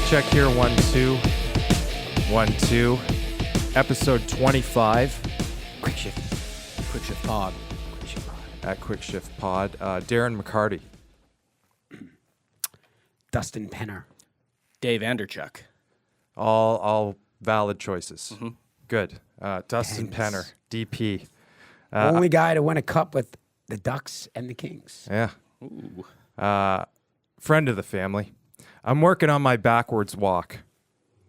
check here. 1 2 1 2. Episode 25. Quick Shift Pod. At Quick Shift Pod. Darren McCarty. Dustin Penner. Dave Anderchuk. All valid choices. Mm-hmm. Good. Dustin Penner, DP. Only guy to win a cup with the Ducks and the Kings. Yeah. Ooh. Friend of the family. I'm working on my backwards walk.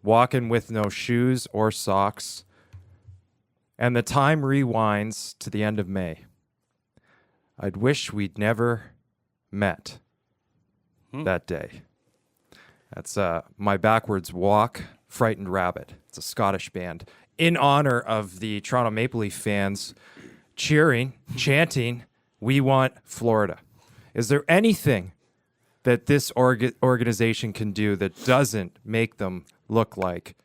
Walking with no shoes or socks. And the time rewinds to the end of May. I'd wish we'd never met that day. That's My Backwards Walk, Frightened Rabbit. It's a Scottish band. In honor of the Toronto Maple Leaf fans cheering, chanting, "We want Florida." Is there anything that this organization can do that doesn't make them look like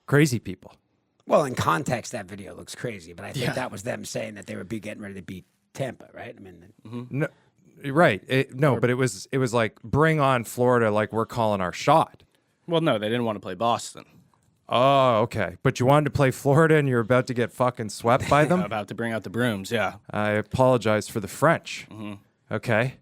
crazy people? Well, in context, that video looks crazy, but I think that was them saying that they would be getting ready to beat Tampa, right? I mean, No, right. But it was like, bring on Florida, like we're calling our shot. Well, no, they didn't want to play Boston. Oh, okay. But you wanted to play Florida and you're about to get fucking swept by them? About to bring out the brooms, yeah. I apologize for the French. Okay.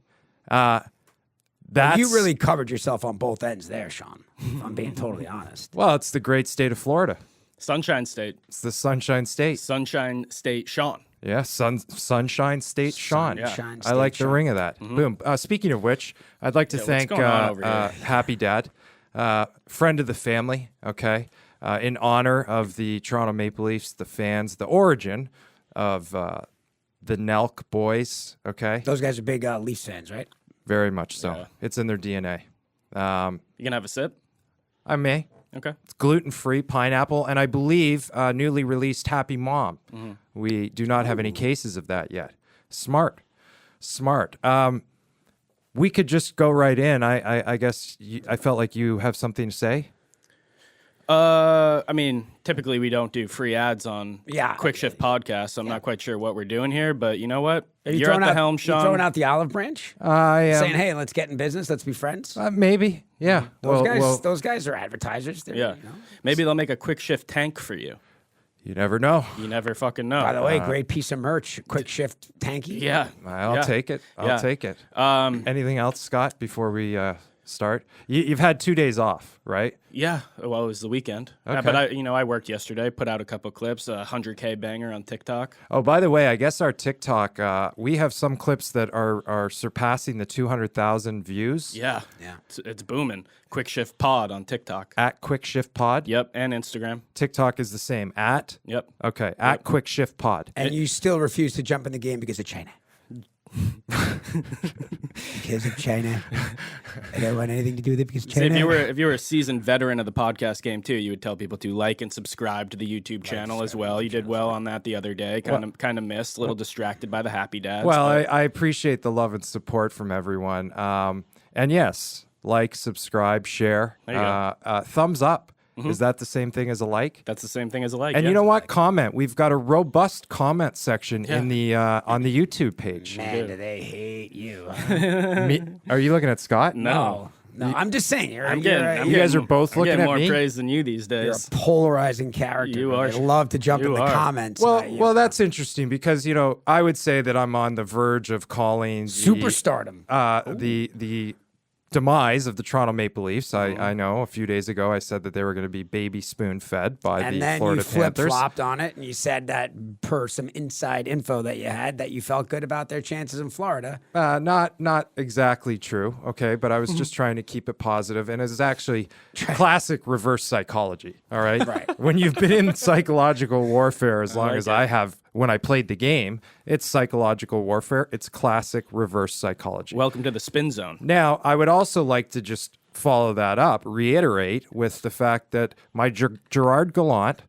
you really covered yourself on both ends there, Sean, if I'm being totally honest. Well, it's the great state of Florida. Sunshine State. It's the Sunshine State. Sunshine State Sean. Yeah, Sunshine State Sean. Sunshine I like State the ring of that. Boom. Speaking of which, I'd like to thank going on over here? Happy Dad, friend of the family, okay, in honor of the Toronto Maple Leafs, the fans, the origin of the Nelk boys, okay? Those guys are big Leafs fans, right? Very much so. Yeah. It's in their DNA. You gonna have a sip? I may. Okay. It's gluten-free, pineapple, and I believe newly released Happy Mom. We do not have any cases of that yet. Smart. We could just go right in. I guess I felt like you have something to say. I mean, typically we don't do free ads on Yeah. Quick Shift podcasts, so I'm not quite sure what we're doing here, but you know what? Are you You're at throwing the out- helm, You Sean. throwing out the olive branch? I am. Saying, hey, let's get in business. Let's be friends. Maybe. Yeah. Those guys are advertisers. They're, Yeah. you know. Maybe they'll make a Quick Shift tank for you. You never know. You never fucking know. By the way, great piece of merch. Quick Shift tanky. Yeah. I'll take it. Yeah. Take it. Um, Anything else, Scott, before we start? You've had 2 days off, right? Yeah, well, it was the weekend. Okay. But I worked yesterday, put out a couple clips, a 100K banger on TikTok. Oh, by the way, I guess our TikTok, we have some clips that are surpassing the 200,000 views. Yeah. Yeah. It's booming. Quick Shift Pod on TikTok. At Quick Shift Pod. Yep, and Instagram. TikTok is the same. At? Yep. Okay, at Quick Shift Pod. And you still refuse to jump in the game because of China. Because of China. I don't want anything to do with it because of See, China. if you were a seasoned veteran of the podcast game too, you would tell people to like and subscribe to the YouTube channel as well. You did well on that the other day. Kind of missed, a little distracted by the happy dads. Well, but- I appreciate the love and support from everyone. And yes, like, subscribe, share. There you go. Thumbs up. Is that the same thing as a like? that's the same thing as a like. And yeah. you know what? Comment. We've got a robust comment section in the on the YouTube page. Man, do they hate you. Are you looking at Scott? No. No, I'm just saying. You guys are both I'm looking getting at more me? praise than you these You're days. a polarizing character. You man. are. They love to jump in You the are. comments. Well, that's interesting because I would say that I'm on the verge of calling superstardom. the demise of the Toronto Maple Leafs. I know a few days ago I said that they were going to be baby spoon fed by And the then Florida you flip Panthers. flopped on it, and you said that per some inside info that you had that you felt good about their chances in Florida. Not exactly true, okay, but I was just trying to keep it positive, and it's actually classic reverse psychology. All right, Right. When you've been in psychological warfare as long like as it. I have, when I played the game, it's psychological warfare. It's classic reverse psychology. Welcome to the spin zone. Now, I would also like to just follow that up, reiterate with the fact that my Gerard Gallant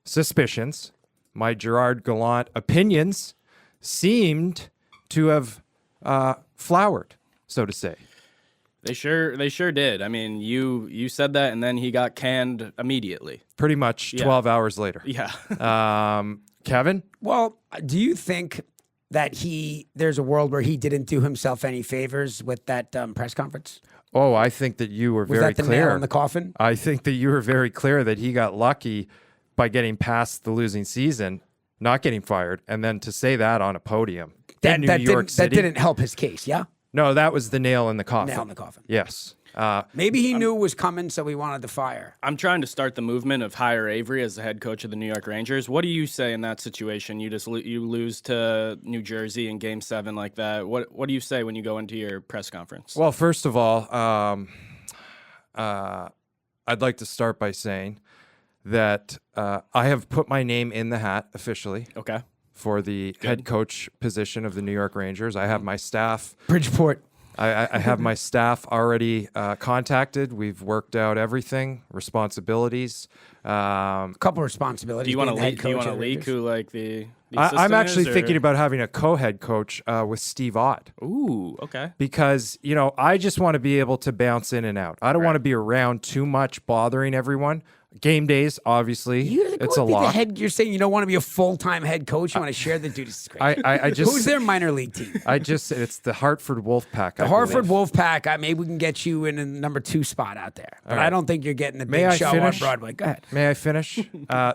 suspicions, my Gerard Gallant opinions seemed to have flowered, so to say. They sure did. I mean, you said that, and then he got canned immediately. Pretty much 12 hours later. Yeah. Kevin? Well, do you think that there's a world where he didn't do himself any favors with that press conference? Oh, I think that you were Was very that the clear. nail in the coffin? I think that you were very clear that he got lucky by getting past the losing season, not getting fired, and then to say that on a podium in New York City. That didn't help his case, yeah? No, that was the nail in the coffin. Nail in the coffin. Yes. Maybe he knew it was coming, so he wanted to fire. I'm trying to start the movement of hire Avery as the head coach of the New York Rangers. What do you say in that situation? You just you lose to New Jersey in Game 7 like that. What do you say when you go into your press conference? Well, first of all, I'd like to start by saying that I have put my name in the hat officially. Okay. For the head coach position of the New York Rangers. I have my staff. Bridgeport. I have my staff already contacted. We've worked out everything, responsibilities. A couple responsibilities. Do you want to being the leak? head Do you coach want to of the leak Rangers. who like the I'm assistant actually is, or- thinking about having a co-head coach with Steve Ott. Ooh, okay. Because, I just want to be able to bounce in and out. I don't want to be around too much bothering everyone. Game days, obviously, it's a lot. You're saying you don't want to be a full-time head coach. You want to share the duties. This is crazy. I just Who's their minor league team? it's the Hartford Wolfpack. The Hartford Wolfpack. Maybe we can get you in a number 2 spot out there. But I don't think you're getting the big show on Broadway. Go ahead. May I finish?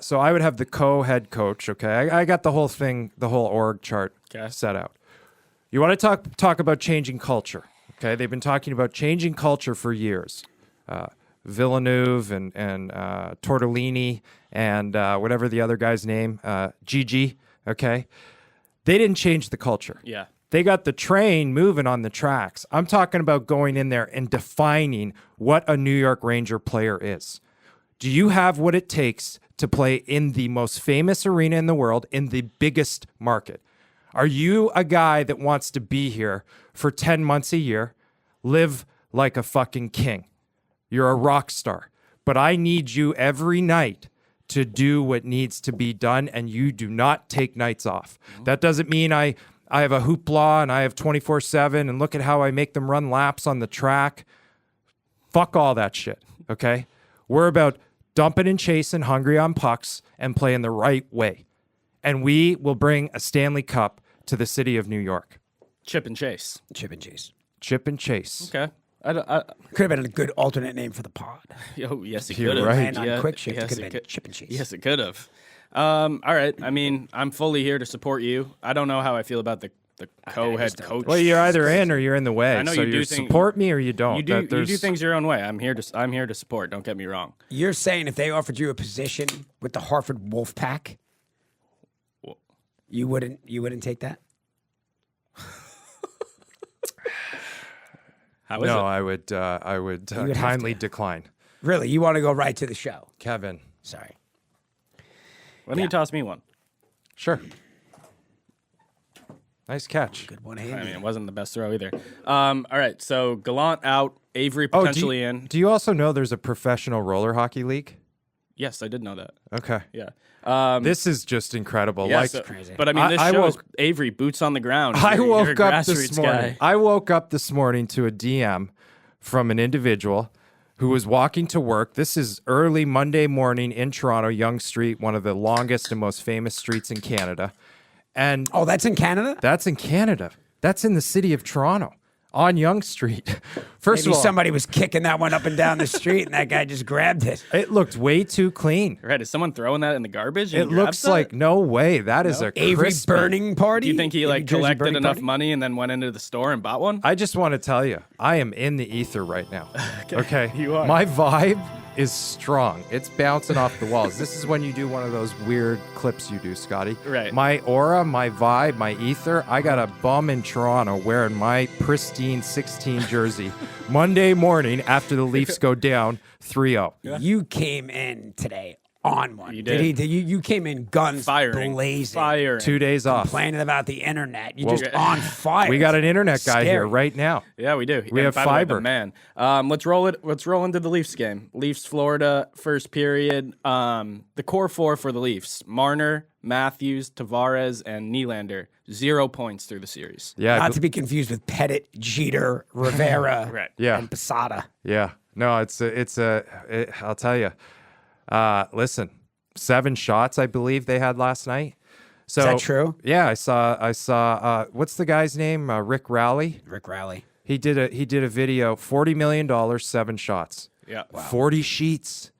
So I would have the co-head coach. Okay, I got the whole thing, the whole org chart set out. You want to talk about changing culture? Okay, they've been talking about changing culture for years. Villeneuve and Tortellini and whatever the other guy's name, Gigi. Okay, they didn't change the culture. Yeah. They got the train moving on the tracks. I'm talking about going in there and defining what a New York Ranger player is. Do you have what it takes to play in the most famous arena in the world, in the biggest market? Are you a guy that wants to be here for 10 months a year, live like a fucking king? You're a rock star. But I need you every night to do what needs to be done, and you do not take nights off. That doesn't mean I have a hoopla and I have 24/7 and look at how I make them run laps on the track. Fuck all that shit, okay? We're about dumping and chasing, hungry on pucks, and playing the right way. And we will bring a Stanley Cup to the city of New York. Chip and Chase. Chip and Chase. Chip and Chase. Okay. Could have been a good alternate name for the pod. Oh, yes, it You're could have. right. And on Quick Shift, it could have been could. Chip and Chase. Yes, it could have. All right. I mean, I'm fully here to support you. I don't know how I feel about the co-head coach. Well, you're either in or you're in the way. I know so you do you think- support me or you don't. You do things your own way. I'm here to support. Don't get me wrong. You're saying if they offered you a position with the Hartford Wolfpack, you wouldn't take that? How is No, it? I would have kindly to. decline. Really? You want to go right to the show? Kevin. Sorry. Why don't you toss me one? Sure. Nice catch. Good one, I Andy. mean, it wasn't the best throw either. All right. So Gallant out. Avery Oh, potentially in. do you also know there's a professional roller hockey league? Yes, I did know that. Okay. Yeah. This is just incredible. Yeah, like, so- crazy. But I mean, this I show is woke- Avery boots on the ground. I You're a woke up this grassroots morning. guy. I woke up this morning to a DM from an individual who was walking to work. This is early Monday morning in Toronto, Yonge Street, one of the longest and most famous streets in Canada. And Oh, that's in Canada? that's in Canada. That's in the city of Toronto on Yonge Street. First Maybe of all, somebody was kicking that one up and down the street, and that guy just grabbed it. it looked way too clean. Right? Is someone throwing that in the garbage? and It he grabs looks that? like no way. That is a Avery crispy- burning party? Do you think he Avery like Jersey collected burning enough party? money and then went into the store and bought one? I just want to tell you, I am in the ether right now. Okay. You are. My vibe is strong. It's bouncing off the walls. This is when you do one of those weird clips you do, Scotty. Right. My aura, my vibe, my ether. I got a bum in Toronto wearing my pristine 16 jersey Monday morning after the Leafs go down 3-0. You came in today on one. You did. You came in guns Firing. blazing. Firing. 2 days off. Complaining about the internet. You're Well, just on fire. We got an internet guy here Scary. right now. Yeah, we do. We And have by the way, fiber. the man. Let's roll it. Let's roll into the Leafs game. Leafs, Florida, first period. The core four for the Leafs: Marner, Matthews, Tavares, and Nylander. 0 points through the series. Yeah. Not to be confused with Pettit, Jeter, Rivera, Right. Yeah. and Posada. Yeah. No, I'll tell you. Listen, 7 shots, I believe they had last night. So, Is that true? Yeah, I saw, what's the guy's name? Rick Rowley. Rick Rowley. He did a video, $40 million, 7 shots. Yeah. 40 sheets.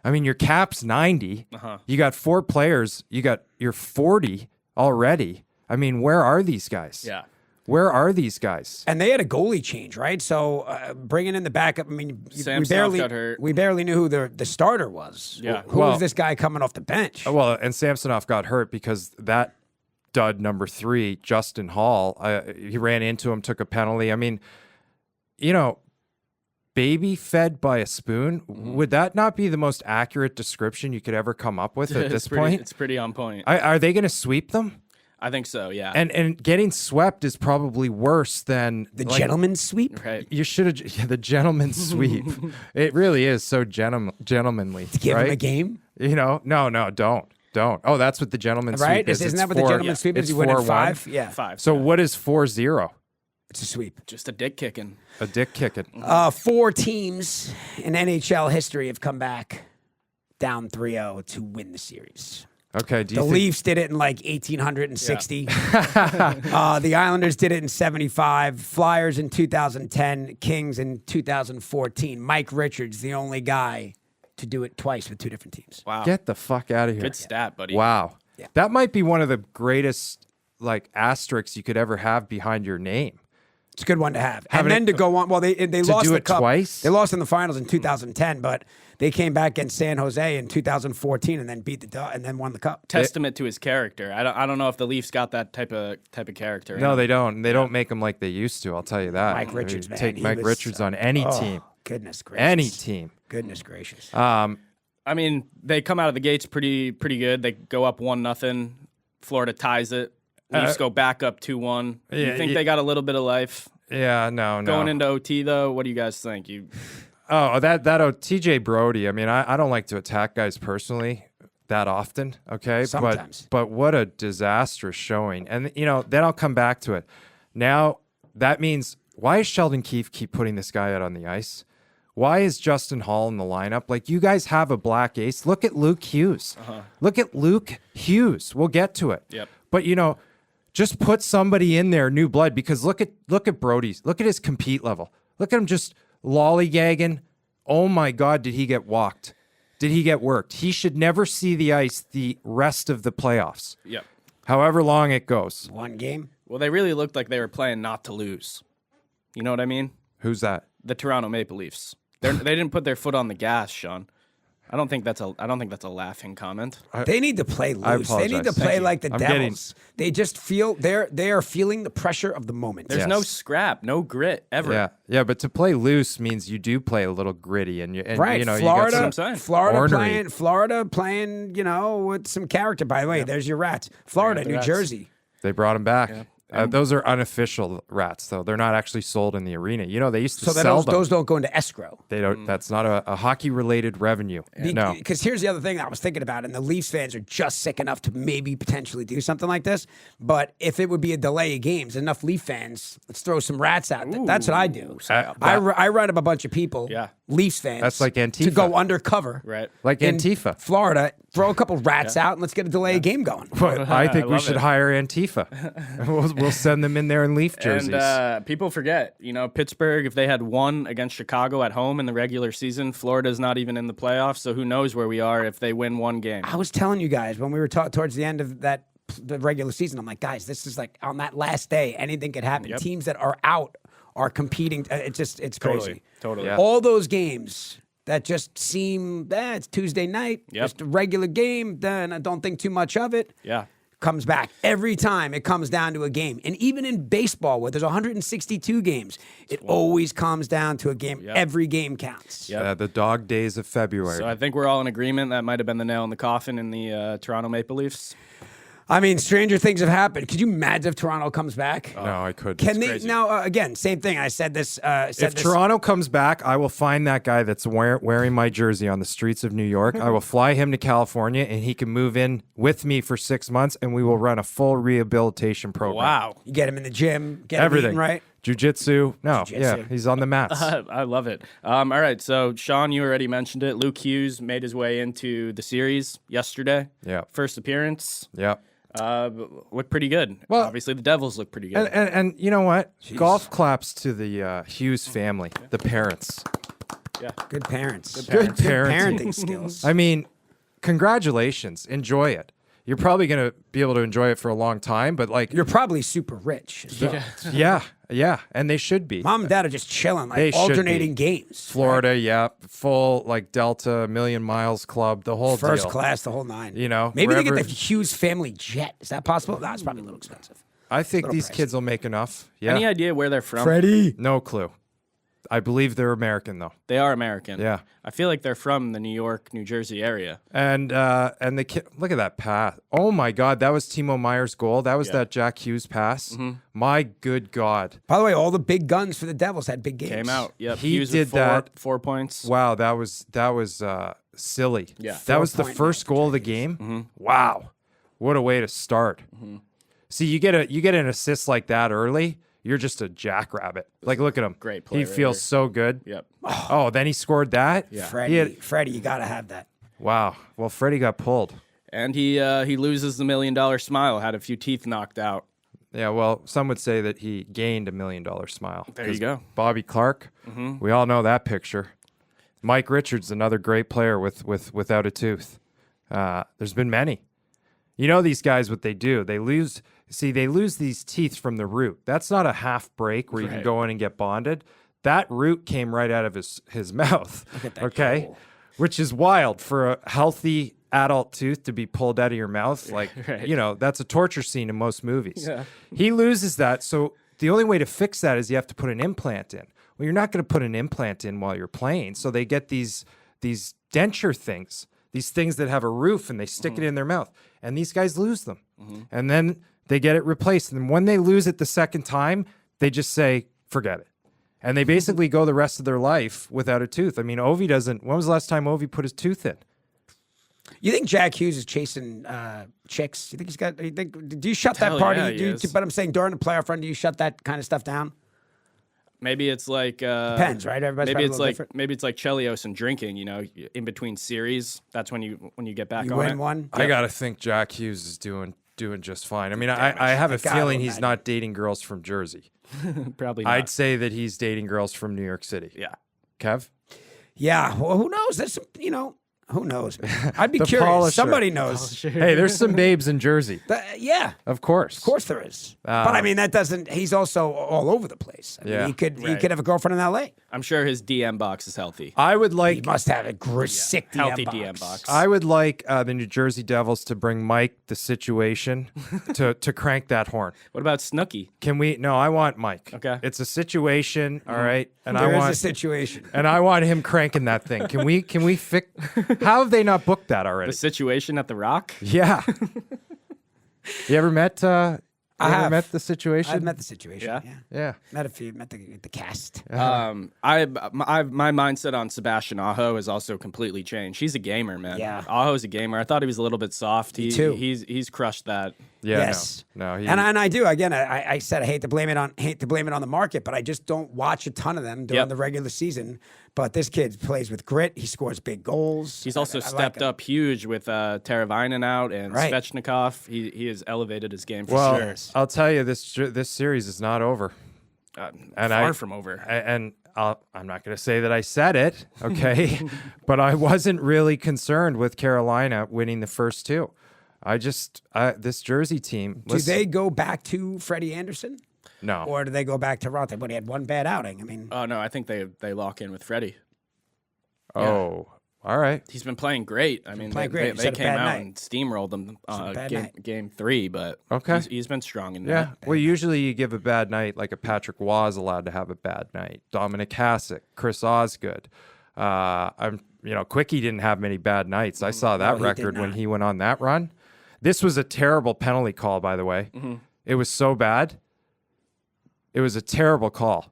I mean, your cap's 90. You got 4 players. You're 40 already. I mean, where are these guys? Yeah. Where are these guys? And they had a goalie change, right? So bringing in the backup. I mean, Samsonov got hurt. We barely knew who the starter was. Yeah. Who was this guy coming off the bench? Well, and Samsonov got hurt because that dud number 3, Justin Hall, he ran into him, took a penalty. I mean, baby fed by a spoon. Would that not be the most accurate description you could ever come up with at this point? It's pretty on point. Are they going to sweep them? I think so, yeah. And getting swept is probably worse than The gentleman's sweep? Right. You should have the gentleman's sweep. It really is so gentlemanly. Give right? him a game? No, don't. Oh, that's what the gentleman's Right? sweep is. Isn't It's that what the 4 gentleman's sweep is? It's You win in 4-1. 5? Yeah. 5. So what is 4-0? It's a sweep. Just a dick kicking. A dick kicking. 4 teams in NHL history have come back down 3-0 to win the series. Okay. Do you The think Leafs did it in like 1860. The Islanders did it in 75. Flyers in 2010. Kings in 2014. Mike Richards, the only guy to do it twice with 2 different teams. Wow. get the fuck out of here? Good stat, buddy. Wow. Yeah. That might be one of the greatest asterisks you could ever have behind your name. It's a good one to have. Having And then it- to go on, well, they lost do the it cup. twice? They lost in the finals in 2010, but they came back against San Jose in 2014 and then beat and then won the cup. Testament to his character. I don't know if the Leafs got that type of character. No, they don't. They don't make them like they used to. I'll tell you that. Mike Richards, man. Take He Mike was, Richards on any team. Goodness gracious. Any team. Goodness gracious. I mean, they come out of the gates pretty good. They go up 1-0. Florida ties it. Leafs go back up 2-1. yeah, You think they got a little bit of life? Yeah, no. Going into OT, though, what do you guys think? TJ Brody. I mean, I don't like to attack guys personally that often. Okay, Sometimes. but what a disastrous showing. And then I'll come back to it. Now that means, why is Sheldon Keefe keep putting this guy out on the ice? Why is Justin Hall in the lineup? Like, you guys have a black ace. Look at Luke Hughes. Look at Luke Hughes. We'll get to it. Yep. But just put somebody in there, new blood, because look at Brody's. Look at his compete level. Look at him just lollygagging. Oh my God, did he get walked? Did he get worked? He should never see the ice the rest of the playoffs. Yep. However long it goes. One game. Well, they really looked like they were playing not to lose. You know what I mean? Who's that? The Toronto Maple Leafs. They didn't put their foot on the gas, Sean. I don't think that's a laughing comment. They need to play loose. They need to apologize. play like the I'm Devils. They just feel they are feeling the pressure of the moment. There's no scrap, no grit ever. Yeah, but to play loose means you do play a little gritty, and Right, you got Florida, some I'm saying. Florida playing, with some character. By the way, there's your Rats. Florida, the New Rats. Jersey. They brought him back. Those are unofficial rats, though. They're not actually sold in the arena. They used to So sell them. those don't go into escrow. They don't. That's not a hockey-related revenue. No. Because here's the other thing that I was thinking about, and the Leafs fans are just sick enough to maybe potentially do something like this. But if it would be a delay of games, enough Leaf fans, let's throw some rats out there. That's what I do. I write up a bunch of people, Yeah. Leafs fans. That's like Antifa. To go undercover. Right. Like in Antifa. Florida, throw a couple rats out, and let's get a delay of game going. But I think we love should it. hire Antifa. we'll send them in there in Leaf jerseys. And people forget, Pittsburgh, if they had won against Chicago at home in the regular season, Florida's not even in the playoffs, so who knows where we are if they win one game. I was telling you guys when we were towards the end of the regular season, I'm like, guys, this is like on that last day, anything could happen. Yep. Teams that are out are competing. It's crazy. Totally. Yeah. All those games that just seem, it's Tuesday night, Yep. just a regular game, then I don't think too much of it. Yeah. Comes back. Every time it comes down to a game. And even in baseball, where there's 162 games, it always comes down to a game. Yep. Every game counts. Yep. The dog days of February. So I think we're all in agreement that might have been the nail in the coffin in the Toronto Maple Leafs. I mean, stranger things have happened. Could you imagine if Toronto comes back? no, I couldn't. Can they crazy. now? Again, same thing. I said this. If Toronto comes back, I will find that guy that's wearing my jersey on the streets of New York. I will fly him to California, and he can move in with me for 6 months, and we will run a full rehabilitation program. Wow. you get him in the gym, get him Everything. eating right. Jiu-jitsu. No, Jiu-jitsu. yeah, he's on the mats. I love it. All right, so Sean, you already mentioned it. Luke Hughes made his way into the series yesterday. Yeah. First appearance. Yeah. Look pretty good. Well- Obviously, the Devils look pretty good. And you know what? Golf claps to the Hughes family, the parents. Good parents. Good parenting skills. I mean, congratulations. Enjoy it. You're probably going to be able to enjoy it for a long time, but like, You're probably super rich. as well. yeah, and they should be. Mom and dad are just chilling, They like should alternating be. games. Florida, yeah, full like Delta, Million Miles Club, the whole First deal. class, the whole nine. You know, maybe they get wherever- the Hughes family jet. Is that possible? That's probably a little expensive. I think Little these pricey. kids will make enough. Yeah, Any idea where they're from? Freddie. no clue. I believe they're American though. They are American. Yeah. I feel like they're from the New York, New Jersey area. And the kid, look at that pass. Oh my God, that was Timo Meyer's goal. That was that Jack Hughes pass. My good God. By the way, all the big guns for the Devils had big games. Came out. Yep. He Hughes with did that. 4 points. Wow, that was silly. Yeah. That was the 4-point first goal of the game. Wow, what a way to start. See, you get an assist like that early. You're just a jackrabbit. Like, look at him. Great play He right feels there. so good. Yep. Oh, then he scored that. Yeah. Freddie, you gotta have that. Wow. Well, Freddie got pulled. And he loses the $1 million smile. Had a few teeth knocked out. Yeah. Well, some would say that he gained $1 million smile. There you 'Cause go. Bobby Clark. We all know that picture. Mike Richards, another great player without a tooth. There's been many. You know these guys, what they do? They lose these teeth from the root. That's not a half break where you can go in and get bonded. That root came right out of his mouth. Okay, which is wild for a healthy adult tooth to be pulled out of your mouth. Like, you know, that's a torture scene in most movies. Yeah. He loses that. So the only way to fix that is you have to put an implant in. Well, you're not going to put an implant in while you're playing. So they get these denture things, these things that have a roof, and they stick it in their mouth. And these guys lose them. And then they get it replaced. And when they lose it the second time, they just say, forget it. And they basically go the rest of their life without a tooth. I mean, Ovi doesn't. When was the last time Ovi put his tooth in? You think Jack Hughes is chasing chicks? You think he's got? Do you shut that Hell party? yeah, he is. But I'm saying during the playoff run, do you shut that kind of stuff down? Maybe it's like Depends, right? Everybody's maybe probably a it's little like different. maybe it's like Chelios and drinking. You know, in between series, that's when you get back You on win it. one. I got to think Jack Hughes is doing just fine. I mean, I have a I gotta feeling he's imagine. not dating girls from Jersey. Probably not. I'd say that he's dating girls from New York City. Yeah. Kev? Yeah. Well, who knows? There's some, who knows? Man? I'd be The curious. polisher. Somebody knows. Hey, there's some babes in Jersey. Yeah. Of course. Of course there is. But I mean, that doesn't. He's also all over the place. I mean, Yeah. he could have a girlfriend in L.A. I'm sure his DM box is healthy. I would He like must have a sick Healthy DM DM box. I would like the New Jersey Devils to bring Mike the situation to crank that horn. What about Snooki? Can we? No, I want Mike. Okay. It's a situation, all right, and There I is want a situation. and I want him cranking that thing. Can we fix? How have they not booked that The already? situation at the Rock? Yeah. You ever met? I have. met the situation. I've met the situation. Yeah? Yeah. Yeah. Met a few. Met the cast. My mindset on Sebastian Aho has also completely changed. He's a gamer, man. Yeah. Aho's a gamer. I thought he was a little bit soft. too. He's crushed that. Yeah. Yes. No. He, And I do. Again, I said I hate to blame it on the market, but I just don't watch a ton of them during Yep. the regular season. But this kid plays with grit. He scores big goals. He's also I like stepped him. up huge with Teravainen out and Right. Svechnikov. He has elevated his game for well, sure. I'll tell you, this series is not over. and Far from over. And I'm not going to say that I said it, okay? But I wasn't really concerned with Carolina winning the first two. This Jersey team. Do they go back to Freddie Anderson? No. Or do they go back to Roth? But he had one bad outing. I mean, Oh no, I think they lock in with Freddie. Oh, all right. He's been playing great. I mean, playing great. He they said a came bad out night. and steamrolled them bad night. game 3, but Okay. he's been strong in Yeah. that. Well, usually you give a bad night, like a Patrick Waugh is allowed to have a bad night. Dominic Hasek, Chris Osgood. Quickie didn't have many bad nights. I saw that he did record when not. he went on that run. This was a terrible penalty call, by the way. It was so bad. It was a terrible call,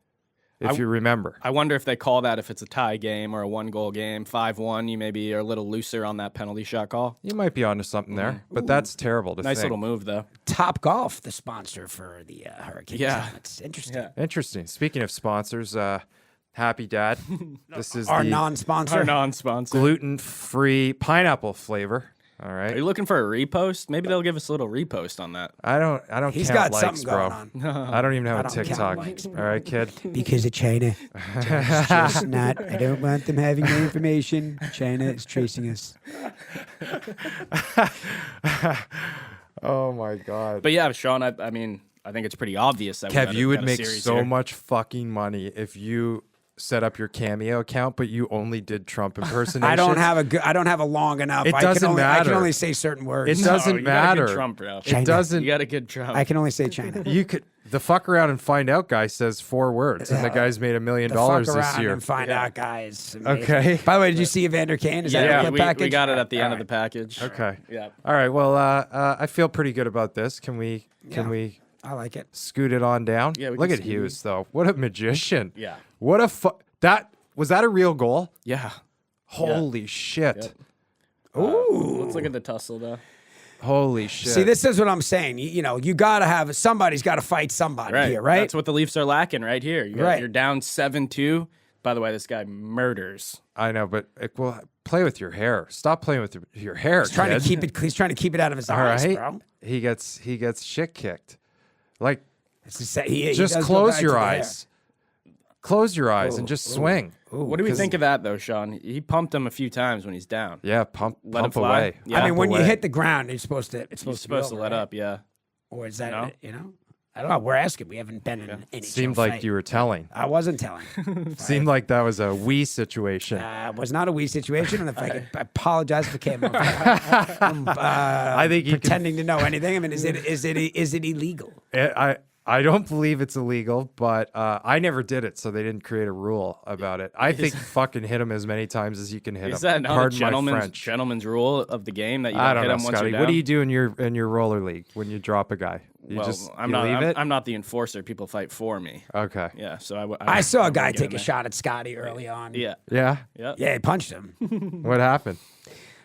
if you remember. I wonder if they call that if it's a tie game or a 1-goal game, 5-1. You maybe are a little looser on that penalty shot call. You might be onto something there, but that's terrible to Nice think. little move though. Top Golf, the sponsor for the Hurricanes. Yeah. That's interesting. Interesting. Speaking of sponsors, Happy Dad. This is Our the non-sponsor. Our non-sponsor. gluten-free pineapple flavor. All Are right. you looking for a repost? Maybe they'll give us a little repost on that. I don't He's count got likes, something bro. going on. I don't even have I a don't count TikTok. likes, All right, kid. Because of China. China's just not. I don't want them having my information. China is tracing us. Oh my god. But yeah, Sean, I mean, I think it's pretty obvious that Kev, you would got a make series so here. much fucking money if you set up your Cameo account, but you only did Trump impersonations. I don't have a long enough. It I doesn't I can matter. only say certain words. It doesn't you got a matter. good Trump, bro. China. It doesn't. You got a good Trump. I can only say China. You could. The fuck around and find out guy says 4 words, and the guy's made $1 million Fuck this around year. and find out, guys. Amazing. Okay. By the way, did you see Evander Kane? Is that yeah, a clip we package? got it at the end of All the package. Okay. Yeah. All right. Well, I feel pretty good about this. Can we I like it. scoot it on down? Yeah, we Look can at scoot Hughes though. What a magician. Yeah. What a was that a real goal? Yeah. Holy shit. Yep. Ooh. Let's look at the tussle, though. Holy shit. See, this is what I'm saying. You got to have somebody's got to fight somebody here, right? That's what the Leafs are lacking right here. Right. You're down 7-2. By the way, this guy murders. I know, but well, play with your hair. Stop playing with your hair. He's trying kid. to keep it. He's trying to keep it out of his All eyes, right. bro. He gets shit kicked. Like It's just, he just does go close back your to the eyes. Close your eyes and just swing. What do we think of that, though, Sean? He pumped him a few times when he's down. Yeah, pump Let him fly. away. Yeah. I mean, when you away. hit the ground, it's supposed to. It's You're supposed, supposed to be let over, up, yeah. right? Or is that No? I don't know. We're asking. We haven't been in an NHL Seemed like fight. you were telling. I wasn't telling. Seemed like that was a we situation. It was not a we situation, and if I could apologize if it came off. I think you can- pretending to know anything. I mean, is it illegal? I don't believe it's illegal, but I never did it, so they didn't create a rule about it. I think fucking hit him as many times as you can hit Is him. that not Pardon a my French. gentleman's rule of the game that you I don't don't hit know, him once Scotty. you're What down? do you do in your roller league when you drop a guy? You just I'm you not. leave it? I'm not the enforcer. People fight for me. Okay. Yeah. So I saw a I'm guy gonna get take in a there. shot at Scotty early on. Yeah. Yeah. Yeah. Yeah, he punched him. What happened?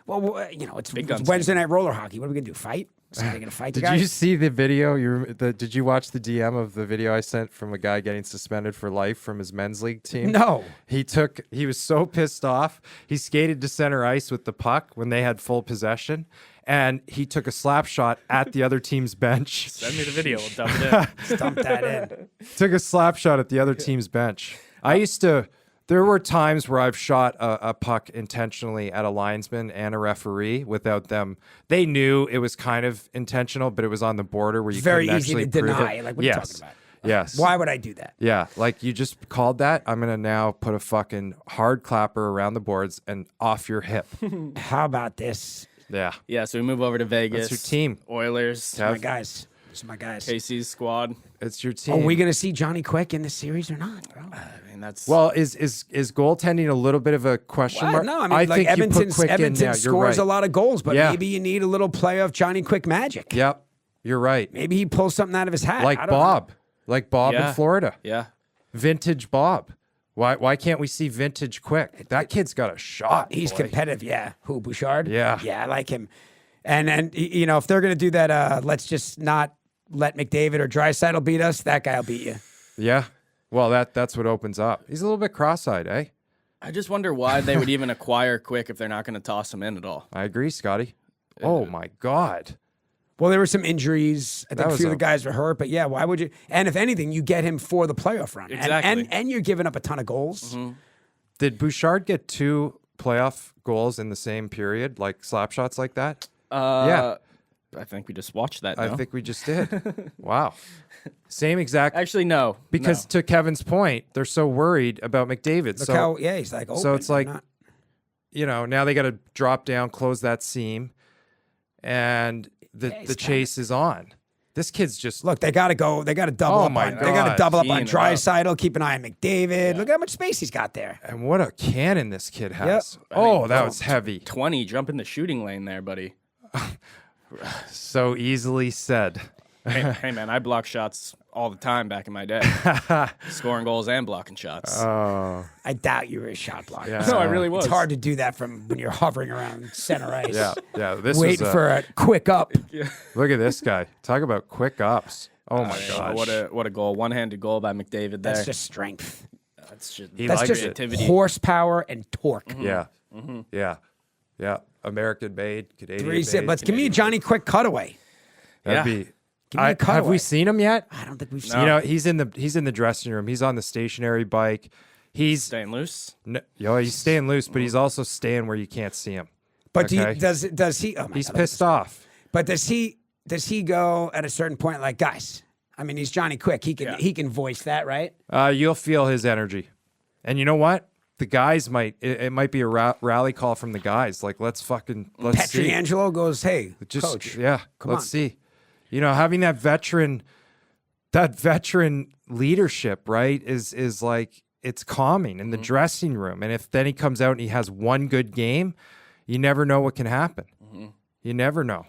Well, it's Big guns Wednesday night roller hockey. What are we gonna do? Fight? Somebody gonna fight the Did guy? you see the video? Did you watch the DM of the video I sent from a guy getting suspended for life from his men's league team? No. He was so pissed off. He skated to center ice with the puck when they had full possession, and he took a slap shot at the other team's bench. Send me the video. We'll dump it in. Dump that in. Took a slap shot at the other team's bench. There were times where I've shot a puck intentionally at a linesman and a referee without them. They knew it was kind of intentional, but it was on the border where you Very couldn't easy actually to prove deny. it. Like, what are you talking about? Yes. Why would I do that? Yeah, like you just called that. I'm gonna now put a fucking hard clapper around the boards and off your hip. How about this? Yeah. Yeah. So we move over to Vegas. That's your team. Oilers. Kev. My guys. These are my guys. KC's squad. It's your team. Are we gonna see Johnny Quick in this series or not, bro? I mean, that's Well, is goaltending a little bit of a question mark? No, I mean, like think you put Edmonton Quick in Edmonton now. You're scores right. a lot of goals, but Yeah. maybe you need a little playoff Johnny Quick magic. Yep, you're right. Maybe he pulls something out of his hat. Like I don't Bob, Yeah. in Florida. yeah. Vintage Bob. Why can't we see vintage Quick? That kid's got a shot. know. He's boy. competitive, yeah. Who, Bouchard? Yeah. Yeah, I like him. And if they're gonna do that, let's just not let McDavid or Draisaitl beat us. That guy will beat you. Yeah. Well, that's what opens up. He's a little bit cross-eyed, eh? I just wonder why they would even acquire Quick if they're not going to toss him in at all. I agree, Scotty. Oh my God. Well, there were some injuries. I think a was few of a- the guys were hurt, but yeah, why would you? And if anything, you get him for the playoff run. Exactly. And you're giving up a ton of goals. Did Bouchard get 2 playoff goals in the same period, like slap shots like that? Yeah. I think we just watched that. I no? think we just did. Wow. Same exact. Actually, no. Because to Kevin's point, they're so worried about McDavid. Look so how, yeah, he's like, so it's open, like- not- now they got to drop down, close that seam, and the he's chase is on. This kid's just look, they got to go. They got to double Oh up my on. They got to God. double up on Teeing it up. Draisaitl. Keep an eye on McDavid. Look how much space he's got there. and what a cannon this kid has. Yep. Oh, that was heavy. 20, jump in the shooting lane there, buddy. So easily said. Hey, man, I block shots all the time back in my day. Scoring goals and blocking shots. Oh, I doubt you were a shot blocker. yeah. no, I really was. It's hard to do that from when you're hovering around center ice. Yeah. This Waiting was for a quick up. look at this guy. Talk about quick ups. Oh my gosh. What a goal. One-handed goal by McDavid there. That's just strength. That's just He That's likes just it. creativity. horsepower and torque. Yeah. Yeah. Yeah, American made, Canadian Three made. but give me a Johnny Quick cutaway. That'd Yeah. be. Give me a Have cutaway. we seen him yet? I don't think we've seen. You know, he's in the dressing room. He's on the stationary bike. He's Staying loose. he's staying loose, but he's also staying where you can't see him. But Okay. does he? Oh my He's God, pissed off. But does he go at a certain point like, guys? I mean, he's Johnny Quick. He can voice that, right? You'll feel his energy, and you know what? The guys might. It might be a rally call from the guys. Like, let's see. Petriangelo goes, hey, coach. Let's see. You know, having that veteran leadership, right, is like, it's calming in the dressing room. And if then he comes out and he has one good game, you never know what can happen. You never know.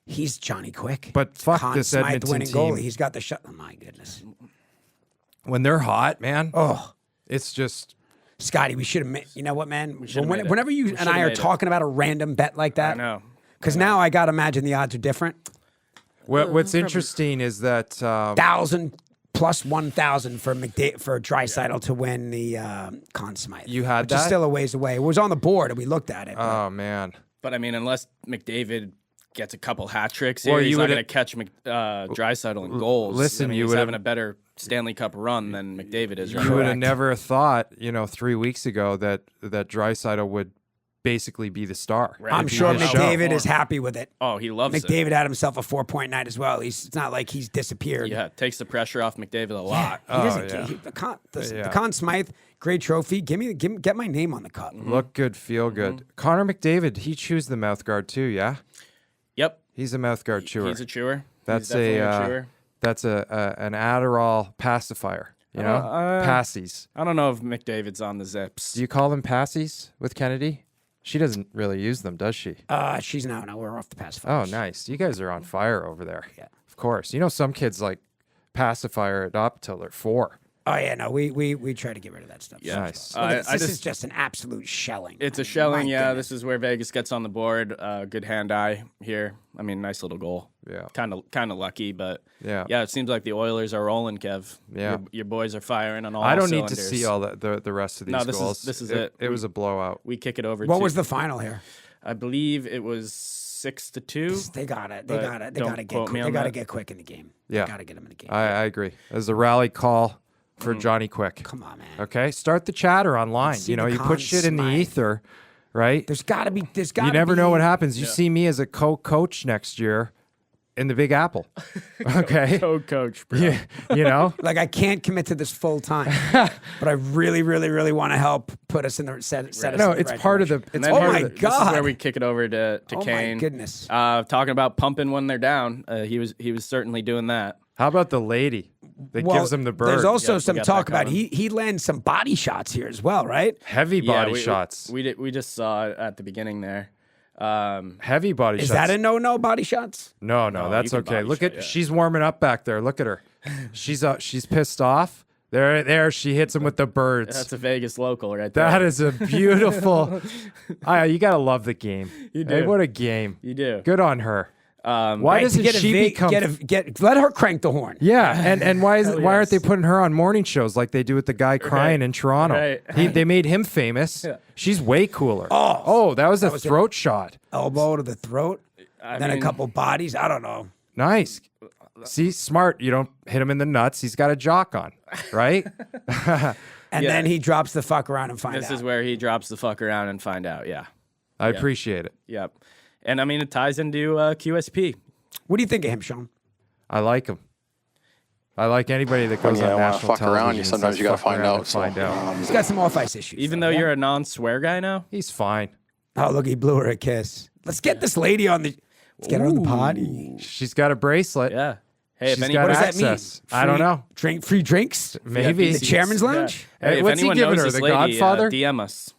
He's Johnny Quick. But fuck Conn this Smythe Edmonton winning team. goalie. He's got the shot. Oh my goodness. When they're hot, man, it's just. Scotty, we should have made. You know what, man? should've made it. Whenever you and I are made it. talking about a random bet like that, I know. because now I got to imagine the odds are different. What's interesting is that 1,000 plus 1,000 for Draisaitl to win the Conn Smythe. You had which is that? still a ways away. It was on the board and we looked at it. oh man, But I mean, unless McDavid gets a couple hat tricks Well, here, you he's not would've- going to catch Draisaitl in goals. listen, I mean, you he's would've- having a better Stanley Cup run than McDavid is right you now. would have never thought, 3 weeks ago that Draisaitl would basically be the star. Right. I'm It'd be sure his McDavid show. is happy with it. Oh, he loves it. McDavid had himself a 4-point night as well. It's not like he's disappeared. Yeah, takes the pressure off McDavid a lot. He doesn't. yeah. The Conn Smythe, great trophy. Get my name on the cup. Look good, feel good. Connor McDavid, he chews the mouth guard too, yeah? Yep, He's a mouth guard chewer. he's a chewer. That's he's definitely a chewer. That's an Adderall pacifier, passies. I don't know if McDavid's on the zips. Do you call them passies with Kennedy? She doesn't really use them, does she? She's now. We're off the Oh, pacifiers. nice. You guys are on fire over there. Yeah. Of course. Some kids like pacifier it up till they're 4. Oh yeah, no, we try to get rid of that stuff. Yeah. Nice. Look at this. I This is just- just an absolute shelling. It's a My shelling, yeah. goodness. This is where Vegas gets on the board. Good hand-eye here. I mean, nice little goal. Yeah. Kind of lucky, but Yeah. it seems like the Oilers are rolling, Kev. Yeah. Your boys are firing on all I don't need to cylinders. see all the rest of these No, this is- goals. this is it. It was a blowout. We kick it over. What to- was the final here? I believe it was 6-2. They got it. They But got it. They don't got to get. quote me They on got to that. get quick in the game. Yeah. They got to get him in the game. I agree. As a rally call for Johnny Quick. Come on, man. Okay, start the chatter online. See You the put Conn shit in the Smythe. ether, right? There's got to be. There's got. You never know what happens. You see me as a co-coach next year in the Big Apple. Okay, Co-coach, bro. yeah, Like I can't commit to this full time, but I really, really, really want to help put us in the set us. no, in the it's right part direction. of the. And It's then Oh part my of the, This God. is where we kick it over to Oh Kane. my goodness. Talking about pumping when they're down. He was certainly doing that. How about the lady that gives him the bird? There's also Yep, we some got talk that about coming. he lands some body shots here as well, right? heavy body shots. We just saw it at the beginning there. Heavy body Is shots. that a no body shots? No, No, that's you can okay. body Look shot, at yeah. she's warming up back there. Look at her. She's pissed off. There she hits him with the birds. That's a Vegas local right there. That is a beautiful. You gotta love the game. You Hey, do. what a game. You do. Good on her. Why Right, to doesn't get a she va- become? let her crank the horn. Yeah, and why aren't they yes. putting her on morning shows like they do with the guy crying in Toronto? Right. They made him famous. Yeah. She's way cooler. That was a throat shot. Elbow to the throat, I then a mean, couple bodies. I don't know. Nice. See, smart. You don't hit him in the nuts. He's got a jock on, right? And Yeah. then he drops the fuck around and find This out. is where he drops the fuck around and find out. Yeah. I appreciate it. Yep. And I mean, it ties into QSP. What do you think of him, Sean? I like him. I like anybody that goes you on wanna national fuck around, television. you and sometimes says, you gotta "Fuck find around out, and so, find out." He's got some off-ice issues. Even though you're a non-swear guy now. He's fine. Oh, look, he blew her a kiss. Let's get this lady on the. Let's get her on the potty. She's got a bracelet. Yeah. Hey, if She's any, got What does that access. mean? I don't know. Free drinks? Maybe. The chairman's lounge? Hey, if what's he anyone giving knows her? this The lady, Godfather? DM us.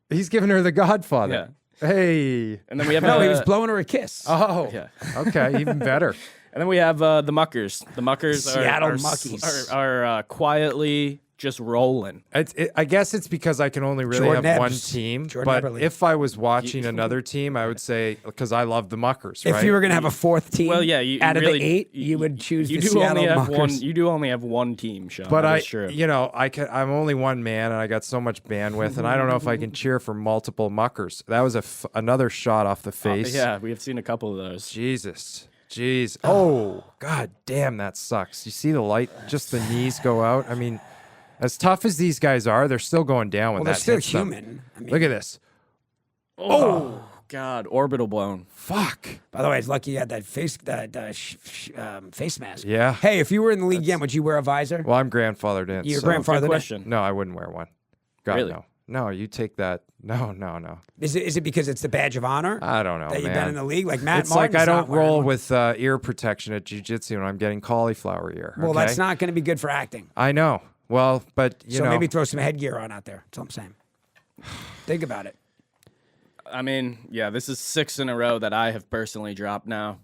He's giving her the Godfather. Hey. And then we have No, he was blowing her a kiss. Oh. Yeah. Okay. Even better. And then we have the Muckers. The Muckers Seattle are Muckies. are quietly just rolling. I guess it's because I can only really Jordan have one Ebbs. team. Jordan But Eberle. if I was watching another team, I would say, because I love the Muckers, right? If you were going to have a fourth team Well, yeah, you out of really, the 8, you would choose you the do Seattle only have Muckers. one. You do only have one team, Sean. But That is true. I'm only one man, and I got so much bandwidth, and I don't know if I can cheer for multiple Muckers. That was another shot off the face. Yeah, we have seen a couple of those. Jesus. Jeez. Oh, god damn, that sucks. You see the light, just the knees go out. I mean, as tough as these guys are, they're still going down when Well, they're that still hits them. human. I mean, Look at this. Oh God, orbital blown. Fuck. by the way, it's lucky you had that face mask. Yeah. Hey, if you were in the league again, would you wear a visor? Well, I'm grandfathered in. Your so- grandfather Good did? question. No, I wouldn't wear one. God, Really? no. No, you take that. No. Is it because it's the badge of honor I don't know, that you've man. been in the league? Like Matt It's Martin's like I not don't wearing roll one. with ear protection at jiu-jitsu when I'm getting cauliflower ear. Well, okay? that's not going to be good for acting. I know. Well, but you So know, maybe throw some headgear on out there. That's all I'm saying. Think about it. I mean, yeah, this is 6 in a row that I have personally dropped now,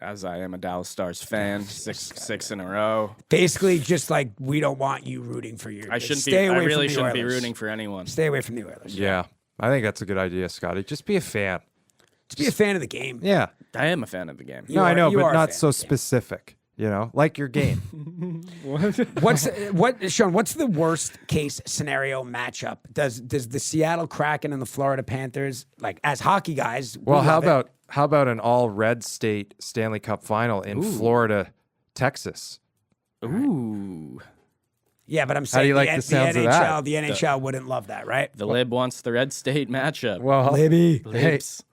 as I am a Dallas Stars fan. Six in a row. Basically, just like we don't want you rooting for your. I shouldn't stay be. I away really from the shouldn't be Oilers. rooting for anyone. Stay away from the Oilers. yeah, I think that's a good idea, Scotty. Just be a fan. Just be a fan of the game. Yeah. I am a fan of the game. You No, I are- know, you but are a not fan so of the game. specific. You know, like your game. Sean? What's the worst case scenario matchup? Does the Seattle Kraken and the Florida Panthers, like as hockey guys? Well, we love it. how about an all red state Stanley Cup final in Florida, Texas? Ooh, Yeah, but I'm do saying you like the the sounds of NHL, that? the NHL wouldn't love that, right? the Lib wants the Red State matchup. Well, Libby. hey, Libs.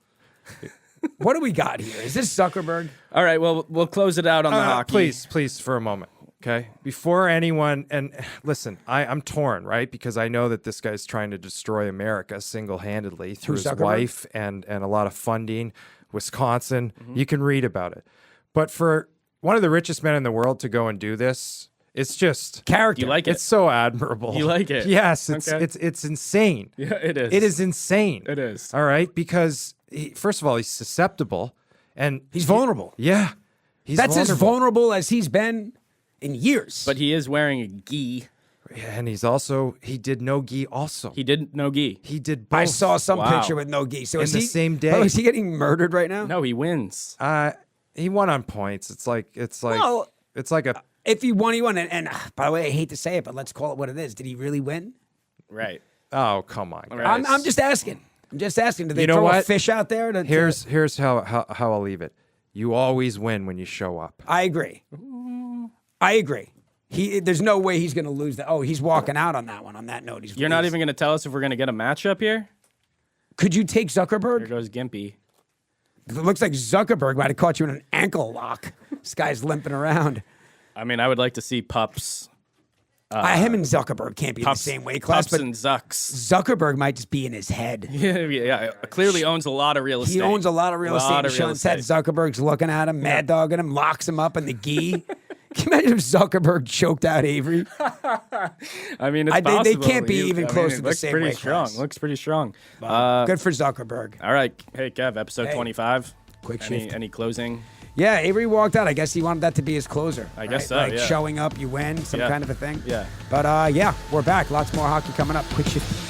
What do we got here? Is this Zuckerberg? All right, well, we'll close it out on the hockey. please, for a moment, okay? Before anyone, and listen, I'm torn, right? Because I know that this guy's trying to destroy America single-handedly through his Zuckerberg? wife and a lot of funding. Wisconsin, you can read about it. But for one of the richest men in the world to go and do this, it's just Character. You like it? it's so admirable. You like it? Yes, it's Okay. it's insane. Yeah, it is. It is insane. It is. All right, because first of all, he's susceptible, and He's vulnerable. Yeah, he's That's vulnerable. as vulnerable as he's been in years. But he is wearing a gi. Yeah, and he did no gi also. He didn't no gi. He did both. I saw some Wow. picture with no gi. So In is the he, same Bro, day. is he getting murdered right now? No, he wins. He won on points. It's like Well, it's like a if he won, he won. And by the way, I hate to say it, but let's call it what it is. Did he really win? Right. oh come on. Guys. right. I'm just asking. I'm just asking. Did they You know throw a what? fish out there? Here's how I'll leave it. You always win when you show up. I agree. I agree. There's no way he's going to lose that. Oh, he's walking out on that one. On that note, You're not even going to tell us if we're going to get a matchup here? Could you take Here Zuckerberg? goes Gimpy. It looks like Zuckerberg might have caught you in an ankle lock. This guy's limping around. I mean, I would like to see Pups. Him and Zuckerberg can't be in the same weight class, Pups but and Zucks. Zuckerberg might just be in his head. Yeah, clearly owns a lot of real estate. He owns a lot of real estate. Lot And of real Sean said estate. Zuckerberg's looking at him, mad dogging him, locks him up in the gi. Can you imagine if Zuckerberg choked out Avery? I mean, it's they possible. can't be even close to the looks same pretty weight strong. class. Looks pretty strong. Good for Zuckerberg. All right. Hey, Kev, episode Hey. 25. Quick any, shift. Any closing? Yeah, Avery walked out. I guess he wanted that to be his closer. I guess so, Like yeah. showing up, you win, some Yeah. kind of a thing. Yeah. But yeah, we're back. Lots more hockey coming up. Quick shift.